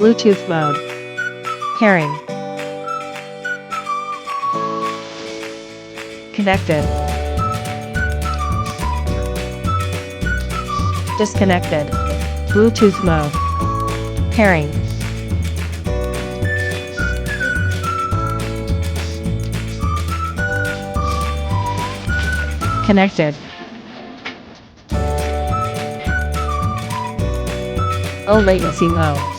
Bluetooth mode. Pairing. Connected. Disconnected. Bluetooth mode. Pairing. Connected. Low latency mode.